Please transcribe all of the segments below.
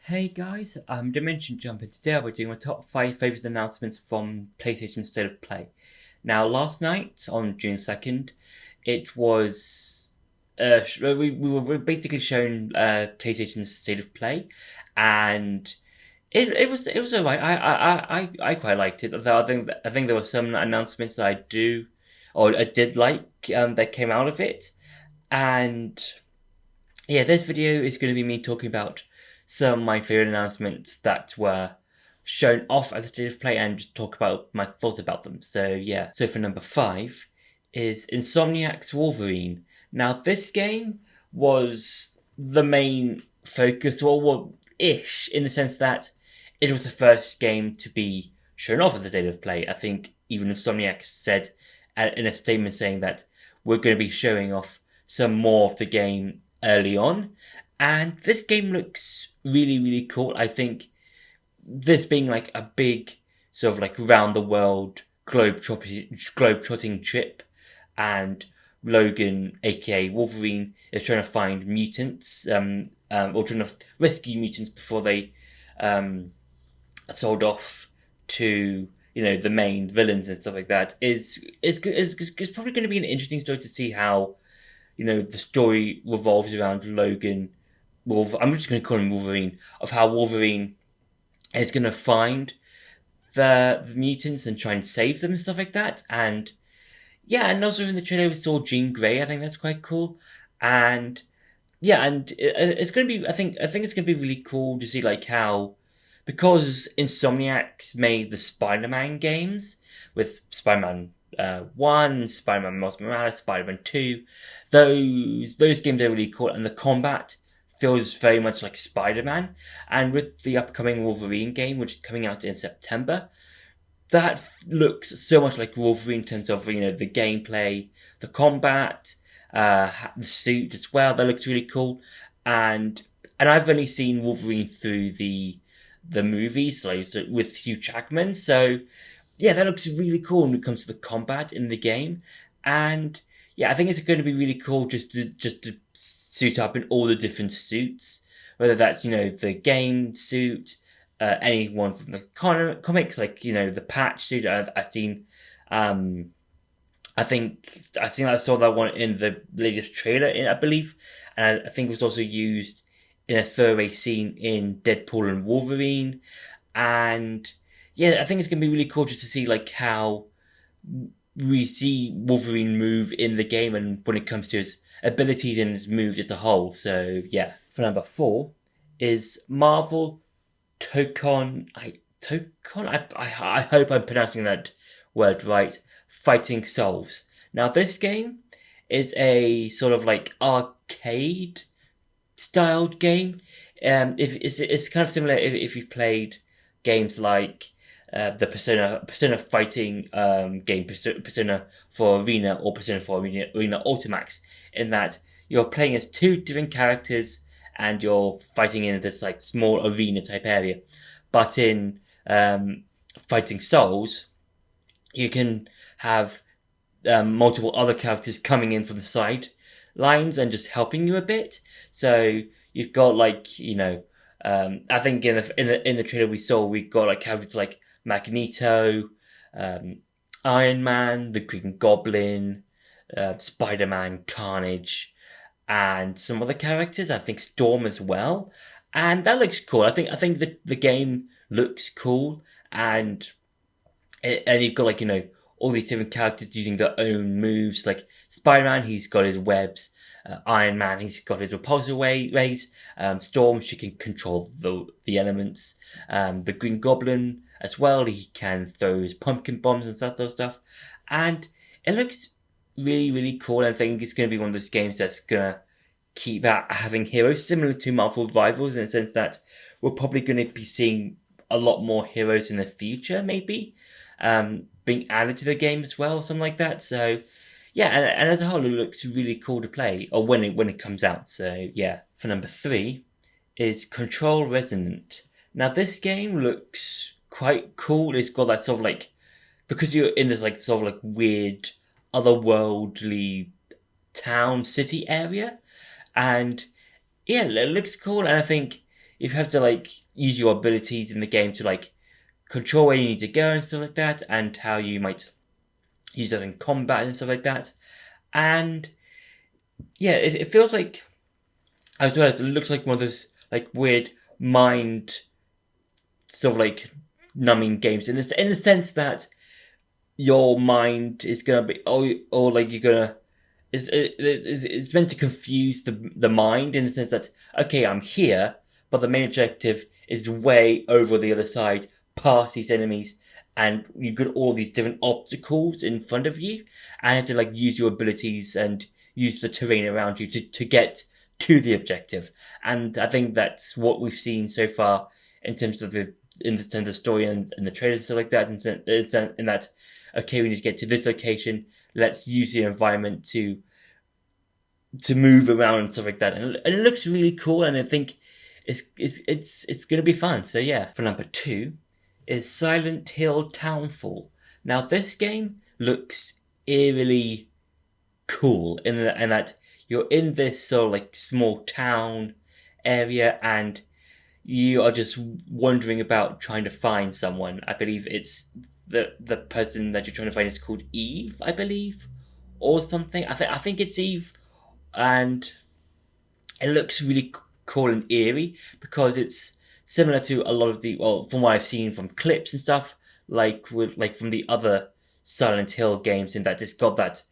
Hey guys, I'm Dimension Jumper. Today I'll be doing my top 5 favourite announcements from PlayStation State of Play. Now, last night on June 2nd, it was. We were basically shown PlayStation's State of Play, and it was alright. I quite liked it. Although I think there were some announcements that I did like that came out of it, and yeah, this video is going to be me talking about some of my favorite announcements that were shown off at the State of Play and just talk about my thoughts about them. So yeah, so for number 5 is Insomniac's Wolverine. Now this game was the main focus, or well, ish, in the sense that it was the first game to be shown off at the State of Play. I think even Insomniac said in a statement saying that we're going to be showing off some more of the game early on. And this game looks really, really cool. I think this being like a big sort of like round the world globe trotting trip, and Logan, aka Wolverine, is trying to find mutants, or trying to rescue mutants before they sold off to the main villains and stuff like that. Is probably going to be an interesting story to see how the story revolves around Logan. I'm just going to call him Wolverine. Of how Wolverine is going to find the mutants and try and save them and stuff like that. And yeah, and also in the trailer we saw Jean Grey. I think that's quite cool. And yeah, and it's going to be. I think it's going to be really cool to see like how, because Insomniacs made the Spider-Man games with Spider-Man 1, Spider-Man Miles Morales, Spider-Man 2. Those games are really cool, and the combat feels very much like Spider-Man. And with the upcoming Wolverine game, which is coming out in September, that looks so much like Wolverine in terms of the gameplay, the combat, the suit as well. That looks really cool, and I've only seen Wolverine through the movies, like with Hugh Jackman. So yeah, that looks really cool when it comes to the combat in the game. And yeah, I think it's going to be really cool just to suit up in all the different suits, whether that's the game suit, any one from the comics, like the patch suit. I've seen. I saw that one in the latest trailer, I believe, and I think it was also used in a throwaway scene in Deadpool and Wolverine. And yeah, I think it's going to be really cool just to see like how we see Wolverine move in the game, and when it comes to his abilities and his moves as a whole. So yeah, for number 4 is Marvel Tokon. I hope I'm pronouncing that word right. Fighting Souls. Now this game is a sort of like arcade styled game. If it's kind of similar if you've played games like the Persona fighting game, Persona for Arena or Persona for Arena Ultimax, in that you're playing as two different characters and you're fighting in this like small arena type area. But in Fighting Souls, you can have multiple other characters coming in from the side lines and just helping you a bit. So you've got like I think in the trailer we got like characters like Magneto, Iron Man, the Green Goblin, Spider-Man, Carnage, and some other characters. I think Storm as well, and that looks cool. I think the game looks cool, and you've got like all these different characters using their own moves. Like Spider-Man, he's got his webs. Iron Man, he's got his repulsor rays. Storm, she can control the elements. The Green Goblin as well, he can throw his pumpkin bombs and stuff. And it looks really, really cool. I think it's going to be one of those games that's going to keep having heroes similar to Marvel Rivals, in the sense that we're probably going to be seeing a lot more heroes in the future, maybe being added to the game as well, something like that. So yeah, and as a whole, it looks really cool to play, or when it comes out. So yeah, for number 3 is Control Resonant. Now this game looks quite cool. It's got that sort of like, because you're in this like sort of like weird otherworldly town city area, and yeah, it looks cool. And I think if you have to like use your abilities in the game to like control where you need to go and stuff like that, and how you might use it in combat and stuff like that. And yeah, it feels like, as well as it looks like one of those like weird mind sort of like numbing games in the sense that your mind is gonna be or like you're gonna it's meant to confuse the mind in the sense that, okay, I'm here, but the main objective is way over the other side, past these enemies, and you've got all these different obstacles in front of you, and you have to like use your abilities and use the terrain around you to get to the objective. And I think that's what we've seen so far in terms of the story and the trailers and stuff like that. In that, okay, we need to get to this location. Let's use the environment to move around and stuff like that, and it looks really cool. And I think it's going to be fun. So yeah, for number 2 is Silent Hill Townfall. Now this game looks eerily cool in that you're in this sort of like small town area, and you are just wandering about trying to find someone. I believe it's the person that you're trying to find is called Eve, I believe, or something. I think it's Eve, and it looks really cool and eerie because it's similar to a lot of from what I've seen from clips and stuff, like from the other Silent Hill games, in that it's got that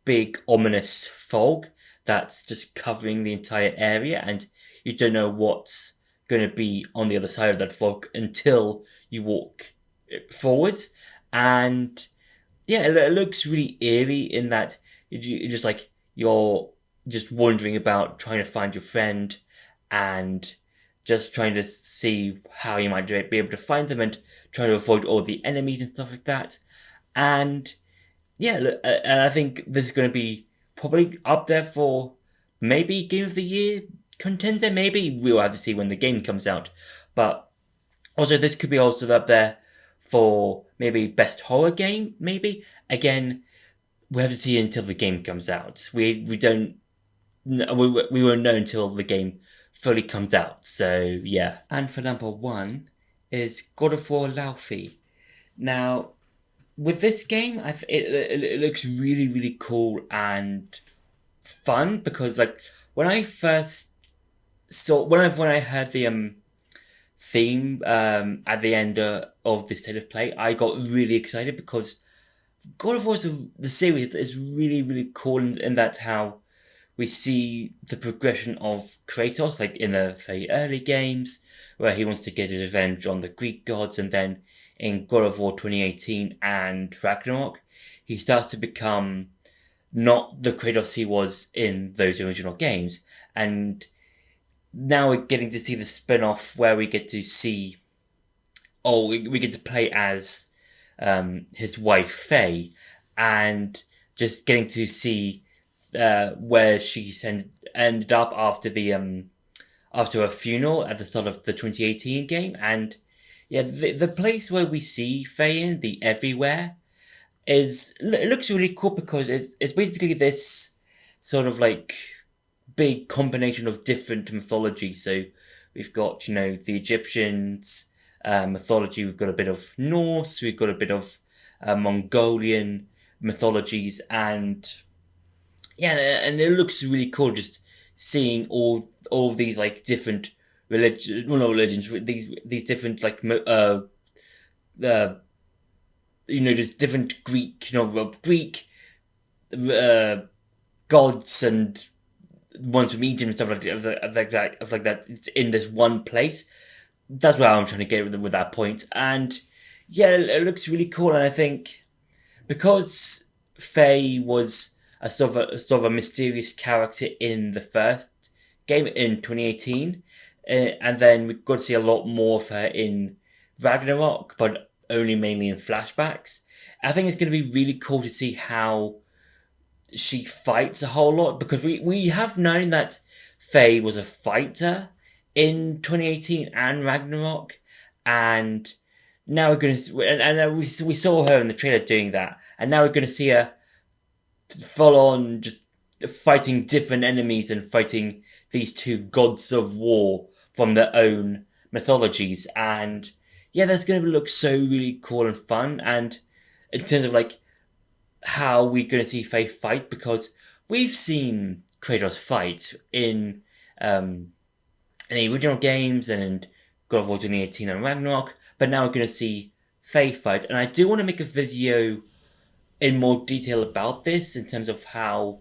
big ominous fog that's just covering the entire area, and you don't know what's going to be on the other side of that fog until you walk forwards. And yeah, it looks really eerie in that you're just like you're just wandering about trying to find your friend and just trying to see how you might be able to find them and trying to avoid all the enemies and stuff like that. And yeah, and I think this is going to be probably up there for maybe Game of the Year contender. Maybe we'll have to see when the game comes out. But also, this could be also up there for maybe best horror game. Maybe again, we have to see until the game comes out. We don't we won't know until the game fully comes out. So yeah. And for number 1 is God of War Laufey. Now, with this game, it looks really, really cool and fun because like when I first saw when I heard the theme at the end of this state of play, I got really excited because God of War the series is really, really cool in that how we see the progression of Kratos, like in the very early games, where he wants to get his revenge on the Greek gods, and then in God of War 2018 and Ragnarok, he starts to become not the Kratos he was in those original games. And now we're getting to see the spin-off where we get to see, we get to play as his wife Faye, and just getting to see where she ended up after after a funeral at the start of the 2018 game. And yeah, the place where we see Faye in, the Everywhere, it looks really cool because it's basically this sort of like big combination of different mythology. So we've got, the Egyptians mythology, we've got a bit of Norse, we've got a bit of Mongolian mythologies, and yeah, and it looks really cool just seeing all of these like different religions, these different like there's different Greek, Greek gods and ones from Egypt and stuff like that. It's in this one place. That's where I'm trying to get with that point. And yeah, it looks really cool. And I think because Faye was a sort of a mysterious character in the first game in 2018, and then we got to see a lot more of her in Ragnarok, but only mainly in flashbacks. I think it's going to be really cool to see how she fights a whole lot, because we have known that Faye was a fighter in 2018 and Ragnarok, and now we're going to and we saw her in the trailer doing that, and now we're going to see her full on just fighting different enemies and fighting these two gods of war from their own mythologies. And yeah, that's going to look so really cool and fun. And in terms of like how we're going to see Faith fight, because we've seen Kratos fight um, in the original games and in God of War 2018 and Ragnarok, but now we're going to see Faith fight. And I do want to make a video in more detail about this in terms of how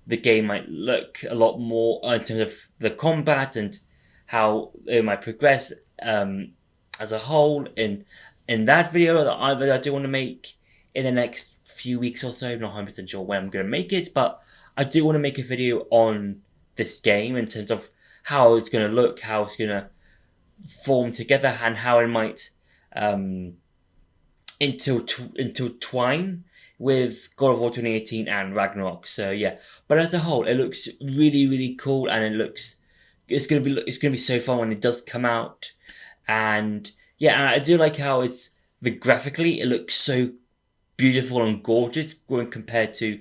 the game might look a lot more in terms of the combat and how it might progress as a whole in that video that I do want to make in the next few weeks or so. I'm not 100% sure when I'm going to make it, but I do want to make a video on this game in terms of how it's going to look, how it's going to form together, and how it might intertwine with God of War 2018 and Ragnarok. So yeah, but as a whole, it looks really really cool, and it's gonna be so fun when it does come out. And yeah, and I do like how graphically it looks so beautiful and gorgeous when compared to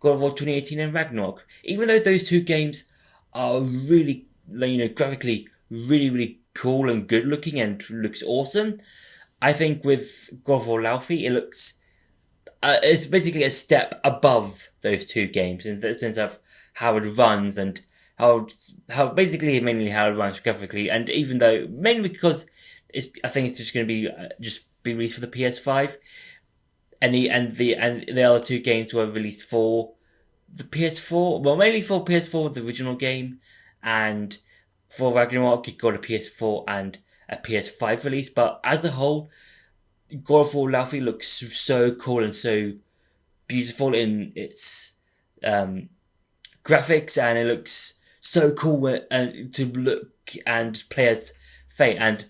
God of War 2018 and Ragnarok. Even though those two games are really graphically really really cool and good looking and looks awesome, I think with God of War Laufey it looks it's basically a step above those two games in the sense of how it runs and how basically mainly how it runs graphically. And even though mainly because I think it's just going to be just be released for the PS5, and the other two games were released for the PS4. Well, mainly for PS4, the original game, and for Ragnarok it got a PS4 and a PS5 release. But as a whole, God of War Laufey looks so cool and so beautiful in its graphics, and it looks so cool to look and play as Fate. And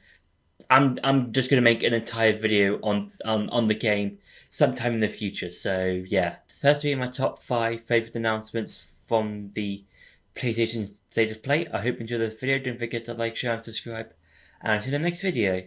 I'm just gonna make an entire video on the game sometime in the future. So yeah, so that's been my top 5 favorite announcements from the PlayStation State of Play. I hope you enjoyed this video. Don't forget to like, share, and subscribe. And until the next video.